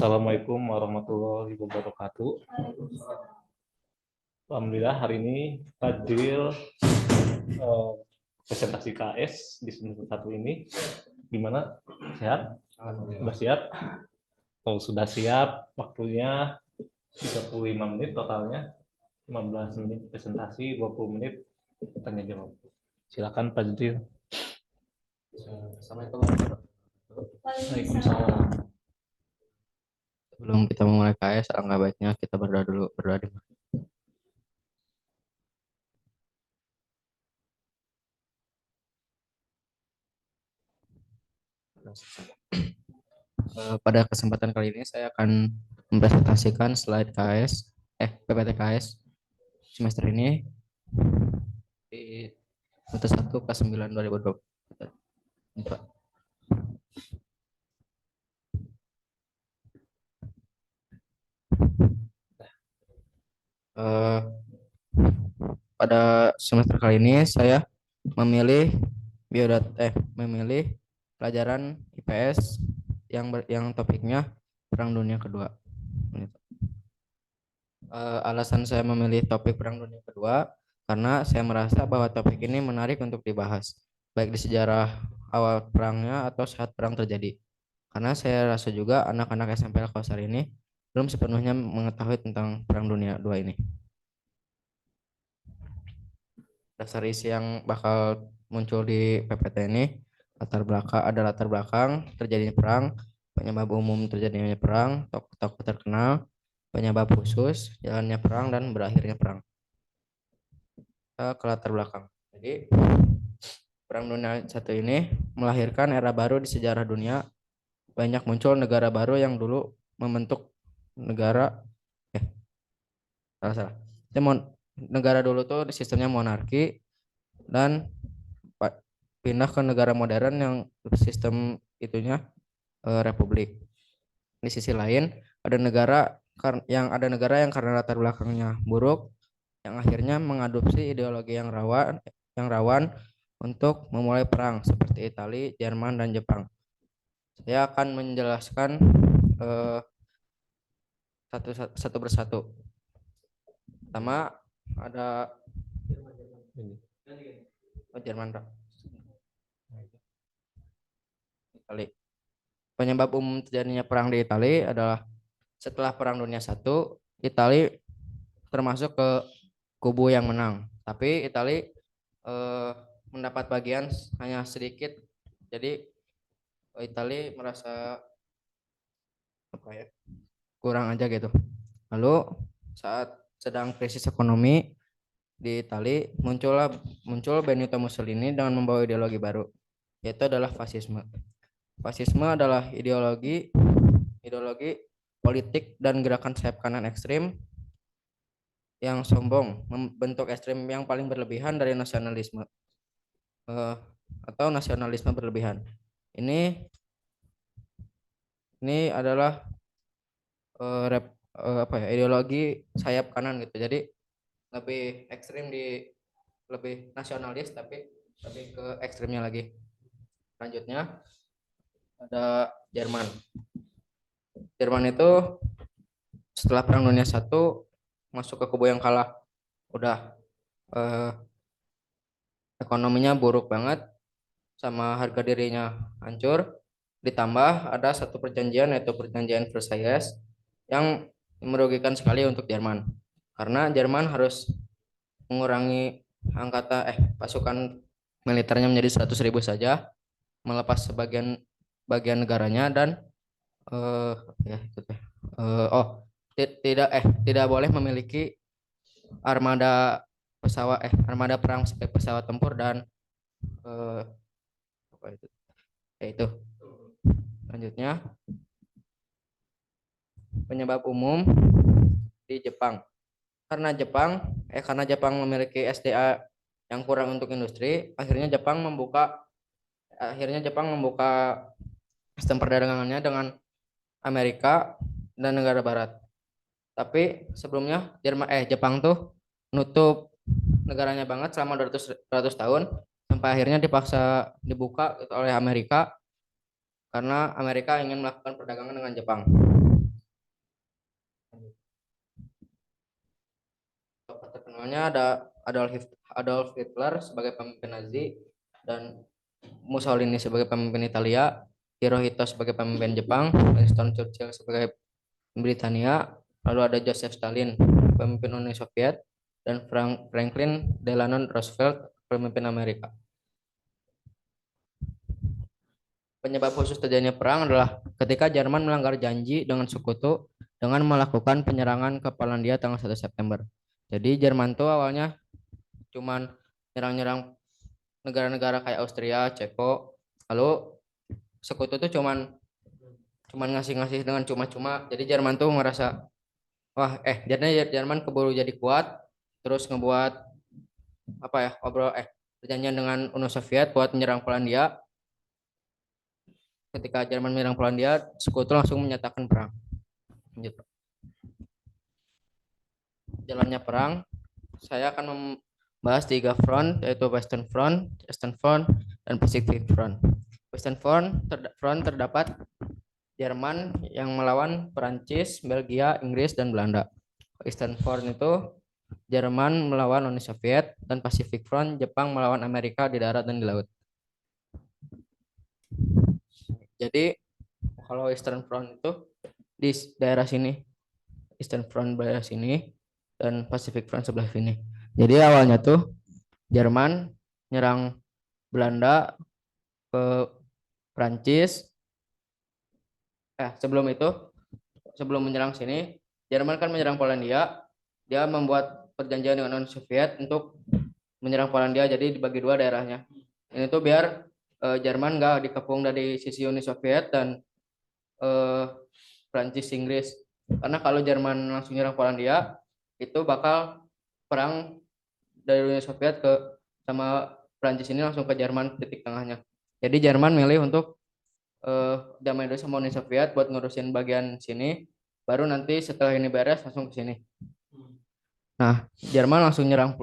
Assalamualaikum warahmatullahi wabarakatuh. Alhamdulillah hari ini Fadil presentasi KS di semester 1 ini. Gimana? Sehat? Sudah siap? Kalau sudah siap, waktunya 35 menit totalnya. 15 menit presentasi, 20 menit tanya jawab. Silakan Fadil. Assalamualaikum warahmatullahi wabarakatuh. Waalaikumsalam. Sebelum kita memulai KS, alangkah baiknya kita berdoa dulu. Berdoa dulu. Pada kesempatan kali ini saya akan mempresentasikan slide PPT KS semester ini di semester 1 kelas 9 2024. Eh, Pada semester kali ini saya memilih memilih pelajaran IPS yang topiknya Perang Dunia Kedua. Alasan saya memilih topik Perang Dunia Kedua karena saya merasa bahwa topik ini menarik untuk dibahas, baik di sejarah awal perangnya atau saat perang terjadi. Karena saya rasa juga anak-anak SMP Al-Kausar ini belum sepenuhnya mengetahui tentang Perang Dunia II ini. Dasar isi yang bakal muncul di PPT ini latar belakang terjadinya perang, penyebab umum terjadinya perang, tokoh-tokoh terkenal, penyebab khusus, jalannya perang, dan berakhirnya perang. Ke latar belakang. Jadi Perang Dunia I ini melahirkan era baru di sejarah dunia. Banyak muncul negara baru yang dulu membentuk negara salah. Negara dulu tuh sistemnya monarki dan pindah ke negara modern yang sistem itunya republik. Di sisi lain ada negara yang karena latar belakangnya buruk yang akhirnya mengadopsi ideologi yang rawan untuk memulai perang seperti Italia, Jerman, dan Jepang. Saya akan menjelaskan satu persatu. Pertama ada Jerman, Italia. Penyebab umum terjadinya perang di Italia adalah setelah Perang Dunia I, Italia termasuk ke kubu yang menang. Tapi Italia mendapat bagian hanya sedikit. Jadi Italia merasa kurang aja gitu. Lalu saat sedang krisis ekonomi di Italia muncul Benito Mussolini dengan membawa ideologi baru, yaitu adalah fasisme. Fasisme adalah ideologi politik dan gerakan sayap kanan ekstrim yang sombong, membentuk ekstrim yang paling berlebihan dari nasionalisme atau nasionalisme berlebihan. Ini adalah ideologi sayap kanan gitu. Jadi lebih ekstrim lebih nasionalis tapi lebih ke ekstrimnya lagi. Selanjutnya ada Jerman. Jerman itu setelah Perang Dunia I masuk ke kubu yang kalah. Udah ekonominya buruk banget sama harga dirinya hancur. Ditambah ada satu perjanjian yaitu perjanjian Versailles yang merugikan sekali untuk Jerman. Karena Jerman harus mengurangi pasukan militernya menjadi 100.000 saja, melepas bagian negaranya dan tidak boleh memiliki armada armada perang seperti pesawat tempur dan itu. Selanjutnya penyebab umum di Jepang. Karena Jepang memiliki SDA yang kurang untuk industri, akhirnya Jepang membuka sistem perdagangannya dengan Amerika dan negara barat. Tapi sebelumnya Jepang tuh nutup negaranya banget selama 200 tahun sampai akhirnya dipaksa dibuka oleh Amerika karena Amerika ingin melakukan perdagangan dengan Jepang. Namanya ada Adolf Hitler sebagai pemimpin Nazi dan Mussolini sebagai pemimpin Italia, Hirohito sebagai pemimpin Jepang, Winston Churchill sebagai Britania, lalu ada Joseph Stalin pemimpin Uni Soviet, dan Franklin Delano Roosevelt pemimpin Amerika. Penyebab khusus terjadinya perang adalah ketika Jerman melanggar janji dengan sekutu dengan melakukan penyerangan ke Polandia tanggal 1 September. Jadi Jerman tuh awalnya cuman nyerang-nyerang negara-negara kayak Austria, Ceko, lalu sekutu tuh cuman ngasih-ngasih dengan cuma-cuma. Jadi Jerman tuh ngerasa jadinya Jerman keburu jadi kuat, terus ngebuat perjanjian dengan Uni Soviet buat menyerang Polandia. Ketika Jerman menyerang Polandia, sekutu langsung menyatakan perang. Gitu. Jalannya perang, saya akan membahas 3 front, yaitu Western Front, Eastern Front, dan Pacific Front. Western Front terdapat Jerman yang melawan Perancis, Belgia, Inggris, dan Belanda. Eastern Front itu Jerman melawan Uni Soviet, dan Pacific Front Jepang melawan Amerika di darat dan di laut. Jadi kalau Eastern Front itu di daerah sini, Eastern Front daerah sini, dan Pacific Front sebelah sini. Jadi awalnya tuh Jerman nyerang Belanda ke Prancis. Sebelum menyerang sini, Jerman kan menyerang Polandia. Dia membuat perjanjian dengan Uni Soviet untuk menyerang Polandia. Jadi dibagi 2 daerahnya. Ini tuh biar Jerman nggak dikepung dari sisi Uni Soviet dan Prancis, Inggris. Karena kalau Jerman langsung nyerang Polandia, itu bakal perang dari Uni Soviet sama Prancis ini langsung ke Jerman titik tengahnya. Jadi Jerman milih untuk damai dulu sama Uni Soviet buat ngurusin bagian sini, baru nanti setelah ini beres langsung ke sini. Nah, Jerman langsung nyerang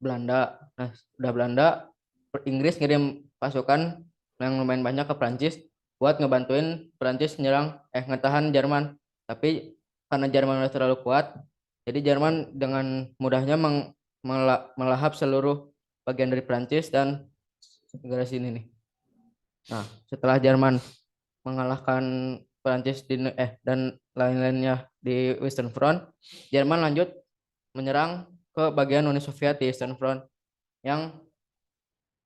Belanda. Nah, udah Belanda, Inggris ngirim pasukan yang lumayan banyak ke Prancis buat ngebantuin Prancis ngetahan Jerman. Tapi karena Jerman udah terlalu kuat, jadi Jerman dengan mudahnya melahap seluruh bagian dari Prancis dan negara sini nih. Nah, setelah Jerman mengalahkan Prancis dan lain-lainnya di Western Front, Jerman lanjut menyerang ke bagian Uni Soviet di Eastern Front yang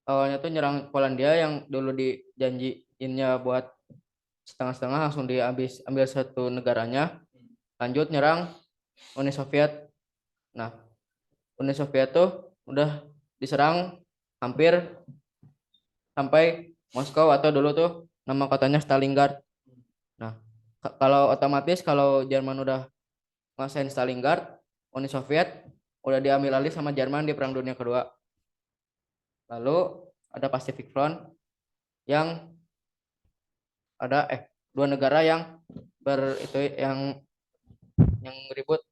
awalnya tuh nyerang Polandia yang dulu dijanjiinnya buat setengah-setengah langsung ambil satu negaranya, lanjut nyerang Uni Soviet. Nah, Uni Soviet tuh udah diserang hampir sampai Moskow, atau dulu tuh nama kotanya Stalingrad. Nah, kalau Jerman udah nguasain Stalingrad, Uni Soviet udah diambil alih sama Jerman di Perang Dunia Kedua. Lalu ada Pacific Front yang ada 2 negara yang yang ribut,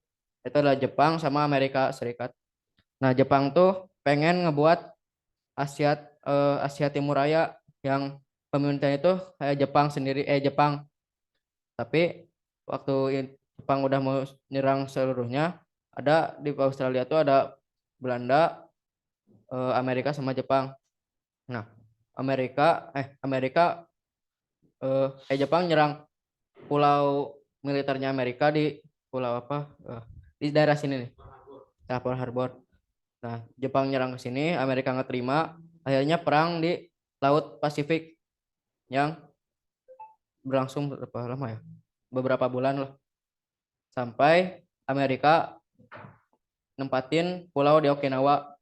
itu adalah Jepang sama Amerika Serikat. Nah, Jepang tuh pengen ngebuat Asia Timur Raya yang pemimpinnya itu kayak Jepang. Tapi waktu Jepang udah mau nyerang seluruhnya, ada di Australia tuh ada Belanda, Amerika sama Jepang. Nah, Jepang nyerang pulau militernya Amerika di pulau di daerah sini nih, Pearl Harbor. Nah, Jepang nyerang ke sini, Amerika nggak terima, akhirnya perang di Laut Pasifik yang berlangsung berapa lama ya? Beberapa bulan lah. Sampai Amerika nempatin pulau di Okinawa.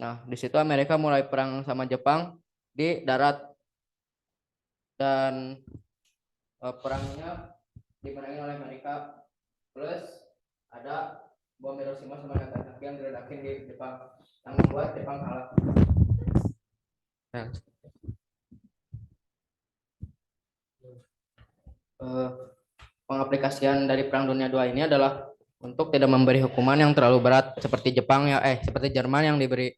Nah, di situ Amerika mulai perang sama Jepang di darat, dan perangnya dimenangin oleh Amerika. Plus ada bom Hiroshima sama Nagasaki yang diledakin di Jepang yang membuat Jepang kalah. Nah, pengaplikasian dari Perang Dunia II ini adalah untuk tidak memberi hukuman yang terlalu berat seperti seperti Jerman yang diberi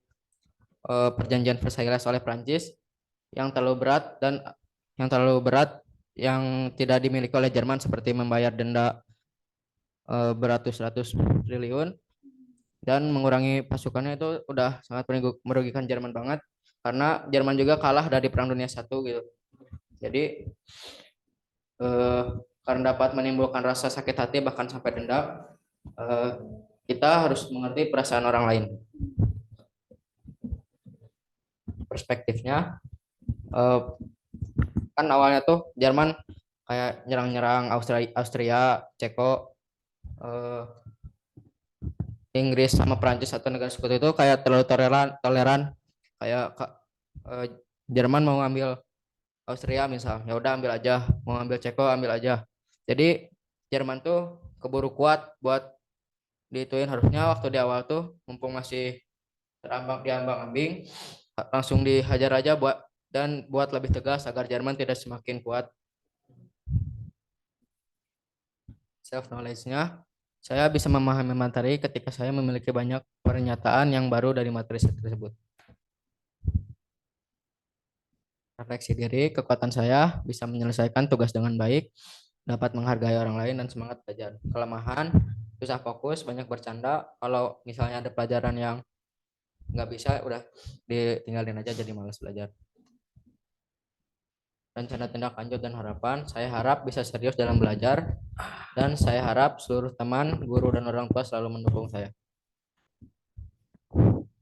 perjanjian Versailles oleh Prancis yang terlalu berat yang tidak dimiliki oleh Jerman, seperti membayar denda beratus-ratus triliun. dan mengurangi pasukannya itu udah sangat merugikan Jerman banget karena Jerman juga kalah dari Perang Dunia Satu gitu. Jadi karena dapat menimbulkan rasa sakit hati bahkan sampai dendam, eh, kita harus mengerti perasaan orang lain. Perspektifnya, eh, kan awalnya tuh Jerman kayak nyerang-nyerang Austria, Ceko, eh, Inggris sama Prancis atau negara sekutu itu kayak terlalu toleran kayak eh, Jerman mau ngambil Austria misal, ya udah ambil aja, mau ambil Ceko ambil aja. Jadi Jerman tuh keburu kuat buat diituin, harusnya waktu di awal tuh mumpung masih diambang-ambing langsung dihajar aja buat lebih tegas agar Jerman tidak semakin kuat. Self knowledge-nya, saya bisa memahami materi ketika saya memiliki banyak pernyataan yang baru dari materi tersebut. Refleksi diri, kekuatan saya bisa menyelesaikan tugas dengan baik, dapat menghargai orang lain dan semangat belajar. Kelemahan, susah fokus, banyak bercanda. Kalau misalnya ada pelajaran yang nggak bisa, udah ditinggalin aja, jadi malas belajar. Rencana tindak lanjut dan harapan, saya harap bisa serius dalam belajar, dan saya harap seluruh teman, guru, dan orang tua selalu mendukung saya.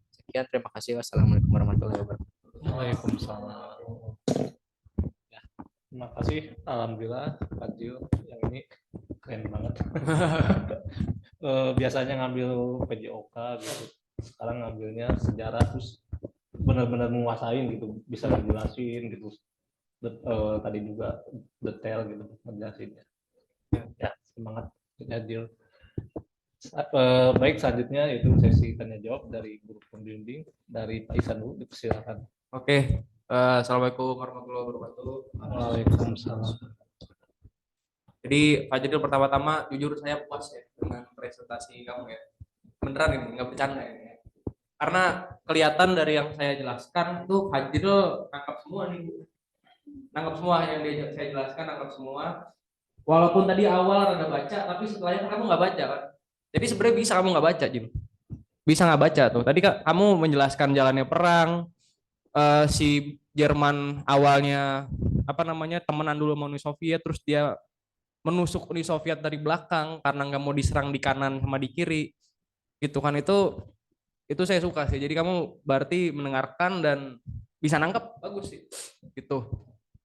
Sekian, terima kasih. Wassalamualaikum warahmatullahi wabarakatuh. Waalaikumsalam. Ya, terima kasih. Alhamdulillah Pak Jil yang ini keren banget. Biasanya ngambil PJOK gitu. Sekarang ngambilnya sejarah terus benar-benar menguasain gitu, bisa ngejelasin gitu. Tadi juga detail gitu ngejelasinnya. Ya, semangat Pak Jil. Baik, selanjutnya itu sesi tanya jawab dari guru pembimbing dari Pak Isan dulu, dipersilakan. Oke, assalamualaikum warahmatullahi wabarakatuh. Waalaikumsalam. Jadi Pak Jadil, pertama-tama jujur saya puas ya dengan presentasi kamu ya. Beneran ini, nggak bercanda ini ya. Karena kelihatan dari yang saya jelaskan tuh Pak Jadil nangkap semua nih. Nangkap semua yang saya jelaskan, nangkap semua. Walaupun tadi awal rada baca, tapi setelahnya kan kamu nggak baca kan. Jadi sebenarnya bisa kamu nggak baca, Jim. Bisa nggak baca tuh. Tadi kamu menjelaskan jalannya perang, si Jerman awalnya apa namanya temenan dulu sama Uni Soviet, terus dia menusuk Uni Soviet dari belakang karena nggak mau diserang di kanan sama di kiri gitu kan. Itu saya suka sih, jadi kamu berarti mendengarkan dan bisa nangkep, bagus sih gitu.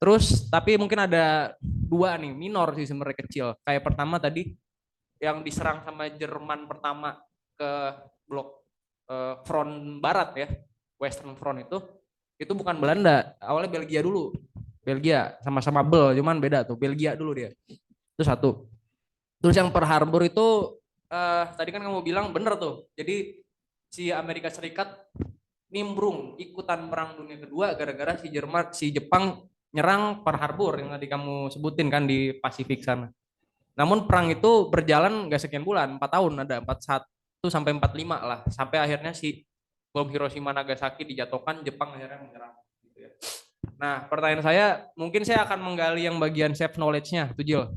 Terus tapi mungkin ada dua nih minor sih sebenarnya kecil, kayak pertama tadi yang diserang sama Jerman pertama ke blok front barat ya, Western Front itu bukan Belanda, awalnya Belgia dulu. Belgia sama-sama Bel, cuman beda tuh, Belgia dulu dia. Itu satu. Terus yang Pearl Harbor itu tadi kan kamu bilang bener tuh. Jadi si Amerika Serikat nimbrung ikutan Perang Dunia Kedua gara-gara si Jepang nyerang Pearl Harbor yang tadi kamu sebutin kan di Pasifik sana. Namun perang itu berjalan nggak sekian bulan, 4 tahun, ada 41 sampai 45 lah, sampai akhirnya si bom Hiroshima Nagasaki dijatuhkan, Jepang akhirnya menyerang gitu ya. Nah, pertanyaan saya, mungkin saya akan menggali yang bagian self knowledge-nya, Tujil.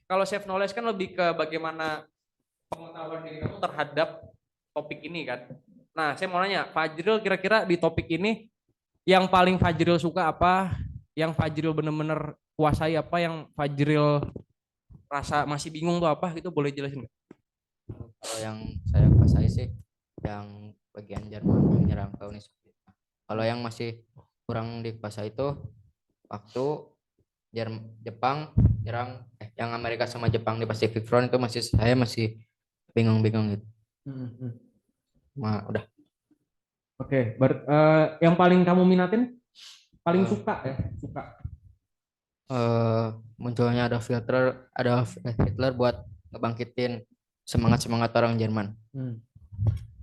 Kalau self knowledge kan lebih ke bagaimana pengetahuan diri kamu terhadap topik ini kan. Nah, saya mau nanya, Fajril kira-kira di topik ini yang paling Fajril suka apa? Yang Fajril bener-bener kuasai apa? Yang Fajril rasa masih bingung tuh apa? Itu boleh jelasin nggak? Kalau yang saya kuasai sih yang bagian Jerman yang nyerang ke Uni Soviet. Kalau yang masih kurang dikuasai itu waktu Jepang nyerang yang Amerika sama Jepang di Pacific Front, itu saya masih bingung-bingung gitu. Udah. Oke, yang paling kamu minatin, paling suka ya, suka. Munculnya ada Hitler buat ngebangkitin semangat orang Jerman.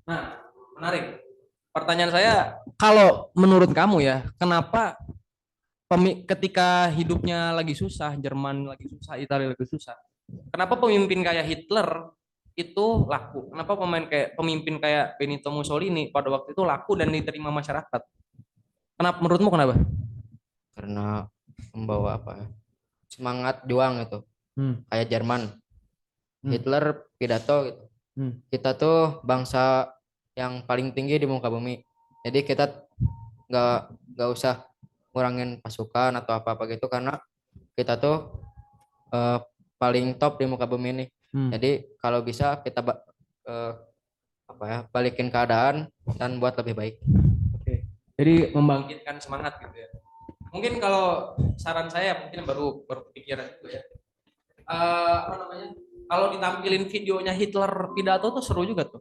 Nah, menarik. Pertanyaan saya, kalau menurut kamu ya, kenapa ketika hidupnya lagi susah, Jerman lagi susah, Italia lagi susah, kenapa pemimpin kayak Hitler itu laku? Kenapa pemimpin kayak Benito Mussolini pada waktu itu laku dan diterima masyarakat? Kenapa menurutmu kenapa? Karena membawa apa ya? Semangat juang itu. Kayak Jerman. Hitler pidato gitu. Kita tuh bangsa yang paling tinggi di muka bumi. Jadi kita nggak nggak usah ngurangin pasukan atau apa-apa gitu karena kita tuh eh, paling top di muka bumi ini. Jadi kalau bisa kita eh, apa ya balikin keadaan dan buat lebih baik. Oke. Jadi membangkitkan semangat gitu ya. Mungkin kalau saran saya mungkin baru kepikiran itu ya. Apa namanya? Kalau ditampilin videonya Hitler pidato tuh seru juga tuh.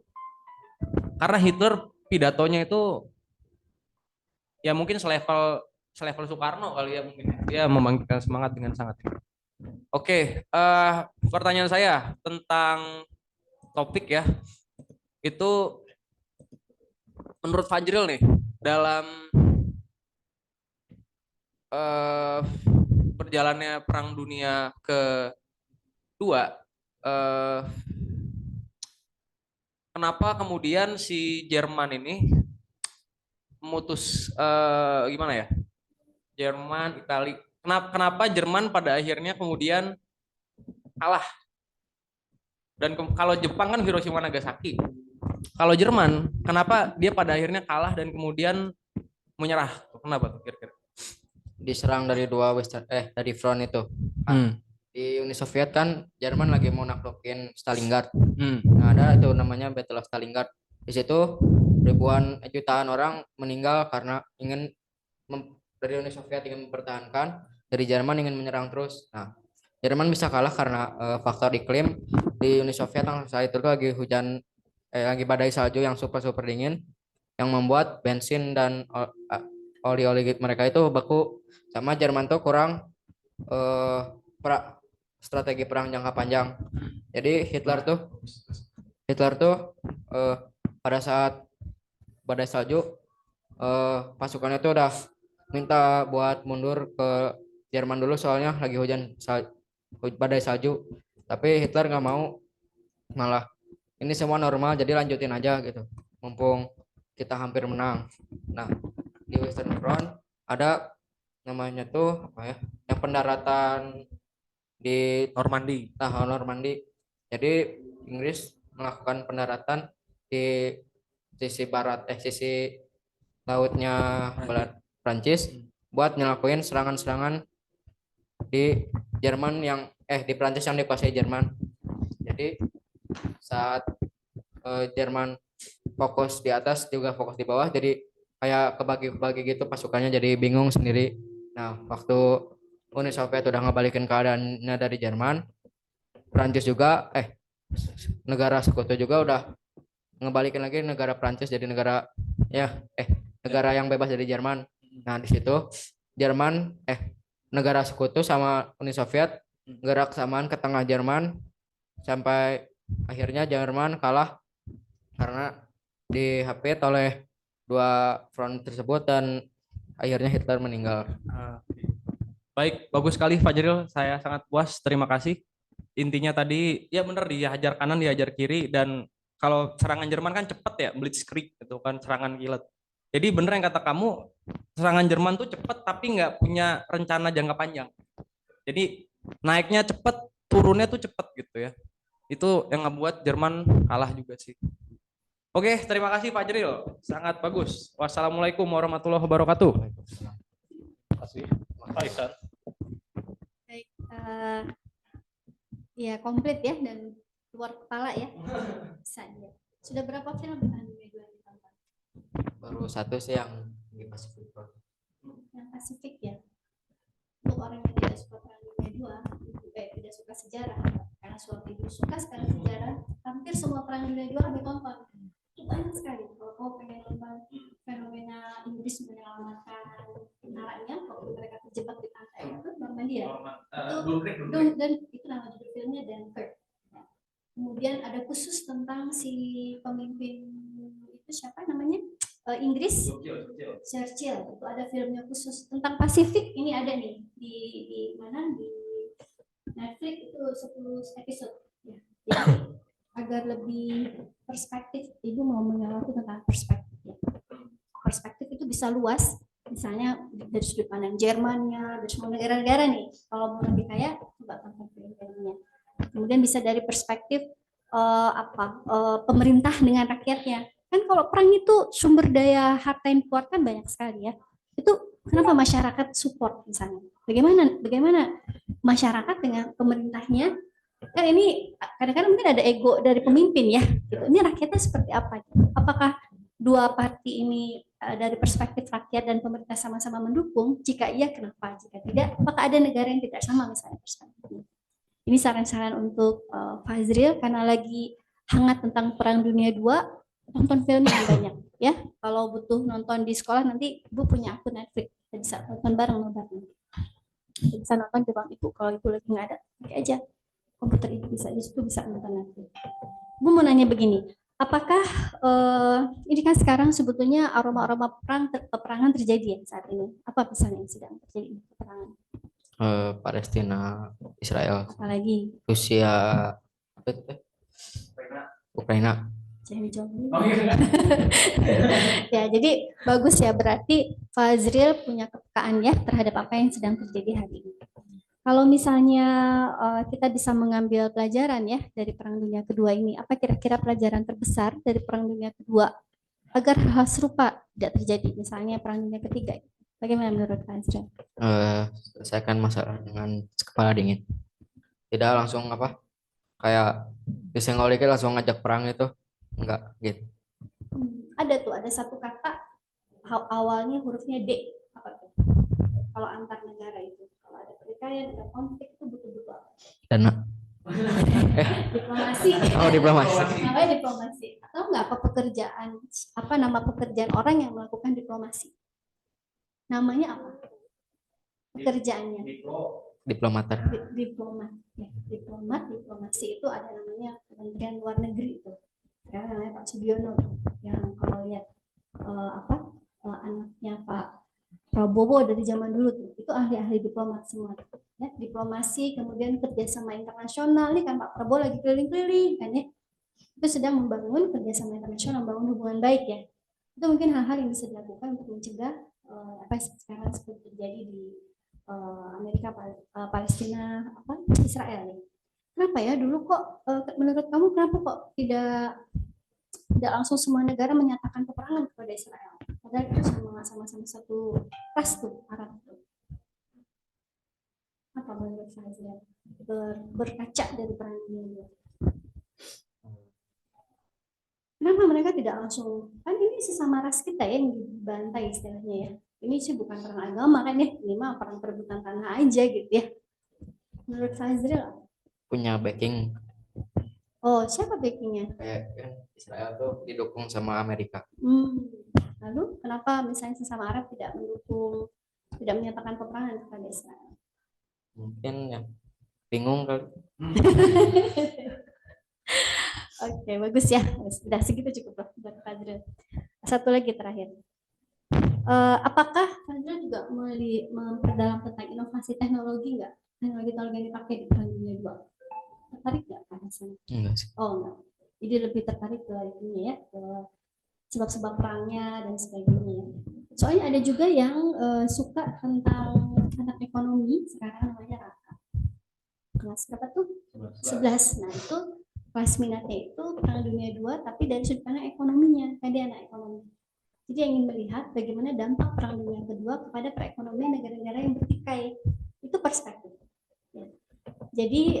Karena Hitler pidatonya itu ya mungkin selevel Soekarno kali ya mungkin. Dia membangkitkan semangat dengan sangat. Oke, pertanyaan saya tentang topik ya. Itu menurut Fajril nih dalam berjalannya Perang Dunia kedua, kenapa kemudian si Jerman ini memutus gimana ya? Jerman, Italia. Kenapa Jerman pada akhirnya kemudian kalah? Dan kalau Jepang kan Hiroshima Nagasaki. Kalau Jerman, kenapa dia pada akhirnya kalah dan kemudian menyerah? Kenapa tuh kira-kira? Diserang dari dari front itu. Di Uni Soviet kan Jerman lagi mau naklukin Stalingrad. Nah, ada itu namanya Battle of Stalingrad. Di situ ribuan jutaan orang meninggal karena dari Uni Soviet ingin mempertahankan, dari Jerman ingin menyerang terus. Nah, Jerman bisa kalah karena faktor iklim. Di Uni Soviet yang saat itu lagi lagi badai salju yang super super dingin, yang membuat bensin dan oli-oli mereka itu beku. Sama Jerman tuh kurang eh, strategi perang jangka panjang. Jadi Hitler tuh pada saat badai salju pasukannya tuh udah minta buat mundur ke Jerman dulu soalnya lagi badai salju. Tapi Hitler nggak mau, malah ini semua normal jadi lanjutin aja gitu. Mumpung kita hampir menang. Nah, di Western Front ada namanya tuh apa ya? Yang pendaratan di Normandy. Jadi Inggris melakukan pendaratan di sisi lautnya Prancis buat nyelakuin serangan-serangan di di Prancis yang dikuasai Jerman. Jadi saat Jerman fokus di atas juga fokus di bawah, jadi kayak kebagi-bagi gitu pasukannya, jadi bingung sendiri. Nah, waktu Uni Soviet udah ngebalikin keadaannya dari Jerman, Prancis juga negara sekutu juga udah ngebalikin lagi negara Prancis jadi negara yang bebas dari Jerman. Nah, di situ Jerman negara sekutu sama Uni Soviet gerak samaan ke tengah Jerman sampai akhirnya Jerman kalah karena dihapit oleh dua front tersebut dan akhirnya Hitler meninggal. Baik, bagus sekali Fajril. Saya sangat puas. Terima kasih. Intinya tadi ya benar, dihajar kanan, dihajar kiri, dan kalau serangan Jerman kan cepat ya, blitzkrieg itu kan, serangan kilat. Jadi bener yang kata kamu, serangan Jerman tuh cepat tapi nggak punya rencana jangka panjang. Jadi naiknya cepat, turunnya tuh cepat gitu ya. Itu yang ngebuat Jerman kalah juga sih. Oke, terima kasih Pak Jeril. Sangat bagus. Wassalamualaikum warahmatullahi wabarakatuh. Terima kasih, Mas Faisal. Baik, ya komplit ya dan luar kepala ya. Bisa ya. Sudah berapa film Perang Dunia II yang ditonton? Baru satu sih yang di Pacific Front. Yang Pasifik ya. Untuk orang yang tidak suka Perang Dunia II, tidak suka sejarah, karena suami ibu suka sekali sejarah, hampir semua Perang Dunia II kami tonton. Itu banyak sekali. Kalau kau pengen nonton fenomena Inggris menyelamatkan tentaranya waktu mereka terjebak di pantai itu Normandia. Dan itu nama judul filmnya Dunkirk. Kemudian ada khusus tentang si pemimpin itu siapa namanya, Inggris, Churchill. Itu ada filmnya khusus tentang Pasifik. Ini ada nih di mana, di Netflix, itu 10 episode ya. Jadi agar lebih perspektif, ibu mau menyoroti tentang perspektif ya. Perspektif itu bisa luas, misalnya dari sudut pandang Jermannya, dari semua negara-negara nih. Kalau mau lebih kaya, coba tonton film-filmnya. Kemudian bisa dari perspektif pemerintah dengan rakyatnya. Kan kalau perang itu sumber daya harta yang dikeluarkan banyak sekali ya. Itu kenapa masyarakat support misalnya? Bagaimana masyarakat dengan pemerintahnya? Kan ini kadang-kadang mungkin ada ego dari pemimpin ya. Gitu. Ini rakyatnya seperti apa? Apakah dua parti ini dari perspektif rakyat dan pemerintah sama-sama mendukung? Jika iya, kenapa? Jika tidak, apakah ada negara yang tidak sama misalnya perspektifnya? Ini saran-saran untuk Fazril karena lagi hangat tentang Perang Dunia II, nonton film yang banyak ya. Kalau butuh nonton di sekolah nanti Ibu punya akun Netflix, kita bisa nonton bareng nobarnya. Bisa nonton di ruang Ibu, kalau Ibu lagi nggak ada, pakai aja komputer Ibu, bisa di situ bisa nonton Netflix. Ibu mau nanya begini, apakah ini kan sekarang sebetulnya aroma-aroma peperangan terjadi ya saat ini? Apa misalnya yang sedang terjadi peperangan? Palestina, Israel, Apalagi Rusia, apa itu teh? Ukraina. jangan dijawab dulu. Ya, jadi bagus ya, berarti Fazril punya kepekaan ya terhadap apa yang sedang terjadi hari ini. Kalau misalnya kita bisa mengambil pelajaran ya dari Perang Dunia Kedua ini, apa kira-kira pelajaran terbesar dari Perang Dunia Kedua agar hal serupa tidak terjadi, misalnya Perang Dunia Ketiga? Bagaimana menurut Fazril? Selesaikan masalah dengan kepala dingin. Tidak langsung apa? Kayak disenggol dikit langsung ngajak perang itu. Enggak gitu. Ada satu kata awalnya hurufnya D. Apa tuh? Kalau antar negara itu, kalau ada pertikaian, ada konflik itu butuh-butuh apa? Dana. Diplomasi. Oh, diplomasi. Namanya diplomasi. Atau enggak apa nama pekerjaan orang yang melakukan diplomasi? Namanya apa? Pekerjaannya. Diplomater. Diplomat. Ya, diplomasi itu ada namanya Kementerian Luar Negeri itu. Sekarang namanya Pak Sugiono yang kalau lihat anaknya Pak Prabowo dari zaman dulu tuh, itu ahli-ahli diplomat semua. Ya, diplomasi, kemudian kerjasama internasional, nih kan Pak Prabowo lagi keliling-keliling kan ya, itu sedang membangun kerjasama internasional, membangun hubungan baik ya. Itu mungkin hal-hal yang bisa dilakukan untuk mencegah apa sekarang seperti terjadi di Amerika, Palestina, Israel ya. Kenapa ya dulu kok menurut kamu kenapa kok tidak langsung semua negara menyatakan peperangan kepada Israel? Padahal itu sama-sama satu ras tuh, Arab tuh. Apa menurut saya berkaca dari Perang Dunia II? Kenapa mereka tidak langsung, kan ini sesama ras kita ya yang dibantai istilahnya ya. Ini sih bukan perang agama kan ya, ini mah perang perebutan tanah aja gitu ya. Menurut Fazril Punya backing. Oh, siapa backingnya? Kayak kan Israel tuh didukung sama Amerika. Lalu kenapa misalnya sesama Arab tidak mendukung, tidak menyatakan peperangan kepada Israel? Mungkin ya bingung kali. Oke, bagus ya. Sudah segitu cukup buat Fazril. Satu lagi terakhir. Apakah Fazril juga memperdalam tentang inovasi teknologi nggak? Teknologi yang dipakai di Perang Dunia II. Tertarik nggak Pak Hasan? Enggak sih. Oh enggak. Jadi lebih tertarik ke ininya ya, ke sebab-sebab perangnya dan sebagainya. Soalnya ada juga yang suka tentang ekonomi, sekarang namanya Raka. Kelas berapa tuh? 11. Nah itu kelas minatnya itu Perang Dunia II, tapi dari sudut pandang ekonominya, kan dia anak ekonomi. Jadi yang ingin melihat bagaimana dampak Perang Dunia Kedua kepada perekonomian negara-negara yang bertikai. Itu perspektif. Ya. Jadi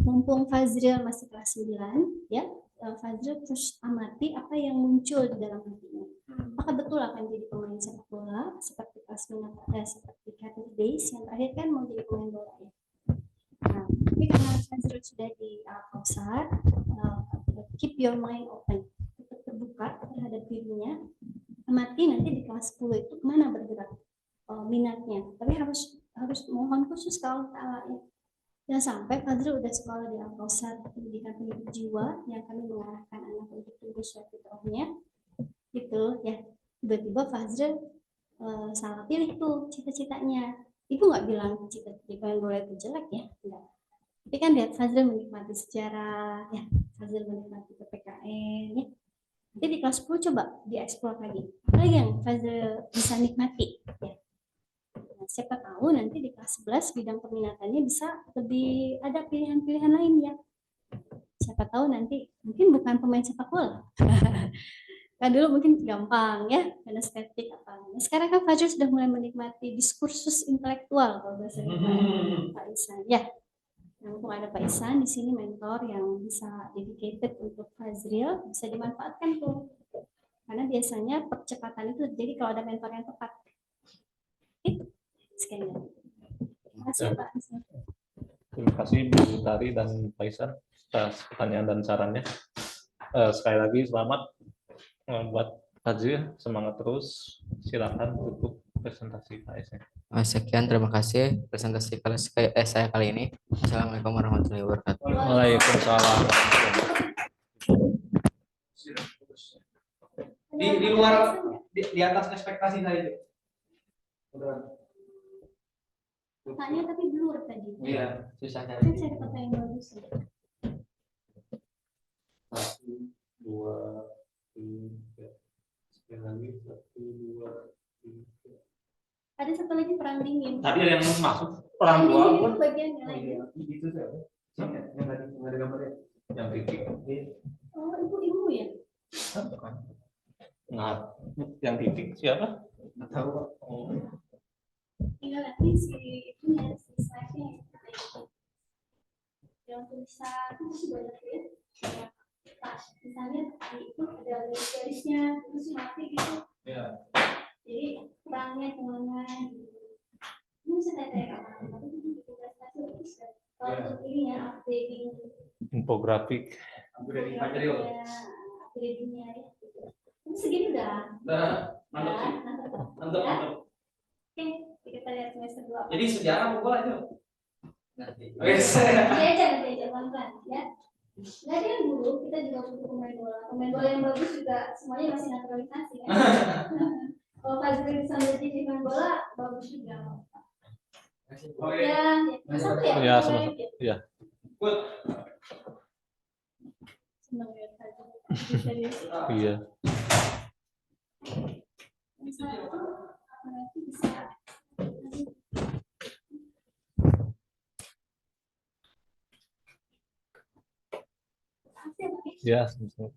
mumpung Fazril masih kelas 9, ya, Fazril terus amati apa yang muncul di dalam hatinya. Apakah betul akan jadi pemain sepak bola seperti kelas minat, seperti Kadir Days yang terakhir kan mau jadi pemain bola ya. Nah, tapi karena Fazril sudah di Al-Kausar, keep your mind open, tetap terbuka terhadap dirinya, amati nanti di kelas 10 itu kemana bergerak minatnya. Tapi harus mohon khusus ke Allah Ta'ala ya. Dan sampai Fazril udah sekolah di Al-Kausar pendidikan pendidik jiwa yang kami mengarahkan anak untuk tumbuh suatu fitrahnya gitu ya. Tiba-tiba Fazril salah pilih tuh cita-citanya. Ibu nggak bilang cita-cita yang boleh itu jelek ya, enggak. Tapi kan lihat Fazril menikmati sejarah ya, Fazril menikmati PPKN ya. Jadi di kelas 10 coba dieksplor lagi. Apa lagi yang Fazril bisa nikmati ya. Nah, siapa tahu nanti di kelas 11 bidang peminatannya bisa lebih ada pilihan-pilihan lain ya. siapa tahu nanti mungkin bukan pemain sepak bola. Kan dulu mungkin gampang ya, kinestetik apa. Nah, sekarang kan Fajrul sudah mulai menikmati diskursus intelektual kalau bahasa Pak Isan. Ya, mumpung ada Pak Isan di sini mentor yang bisa dedicated untuk Fajrul, bisa dimanfaatkan tuh. Karena biasanya percepatan itu jadi kalau ada mentor yang tepat. Itu sekian. Terima kasih Pak Isan. Terima kasih Bu Tari dan Pak Isan atas pertanyaan dan sarannya. Sekali lagi selamat buat Fajrul, semangat terus. Silakan tutup presentasi Pak Isan. Sekian, terima kasih presentasi saya kali ini. Assalamualaikum warahmatullahi wabarakatuh. Waalaikumsalam. Di luar di atas ekspektasi saya itu. Tanya tapi blur tadi. Iya, susah Kan cari. saya dapat yang bagus. 1, 2, 3. Sekali lagi 1, 2, 3. Ada satu lagi perang dingin. Tadi ada yang masuk Perang orang tua dingin pun itu bagiannya lagi. Itu siapa? Yang tadi nggak ada gambarnya. yang titik. Oh, itu ilmu ya? Nah, yang titik siapa? Nggak tahu. Oh. Tinggal nanti si itunya, si slide-nya. Yang tulisan itu masih banyak ya. Kayak pas misalnya tadi itu ada garis-garisnya, terus mati gitu. Ya. Jadi perangnya kemana gitu. Ini bisa tanya kapan, tapi itu di prestasi bisa. Kalau untuk ini ya, updating Infografik. Upgrading Fajrul. upgradingnya ya. Ini segini udah. Nah, Mantap. mantap. Mantap. Mantap, mantap. Oke, kita lihat semester 2. Jadi sejarah apa bola itu? Nanti. Iya aja pelan-pelan ya. Nggak ada yang dulu, kita juga butuh pemain bola. Pemain bola yang bagus juga semuanya masih naturalisasi kan. Kalau Fajrul bisa menjadi pemain bola, bagus juga. Oke. Ya, satu ya. Ya, sama-sama. Ya. Good. Senang ya Fajrul. Serius. Iya. Yang satu, apalagi bisa. Ya, sama-sama.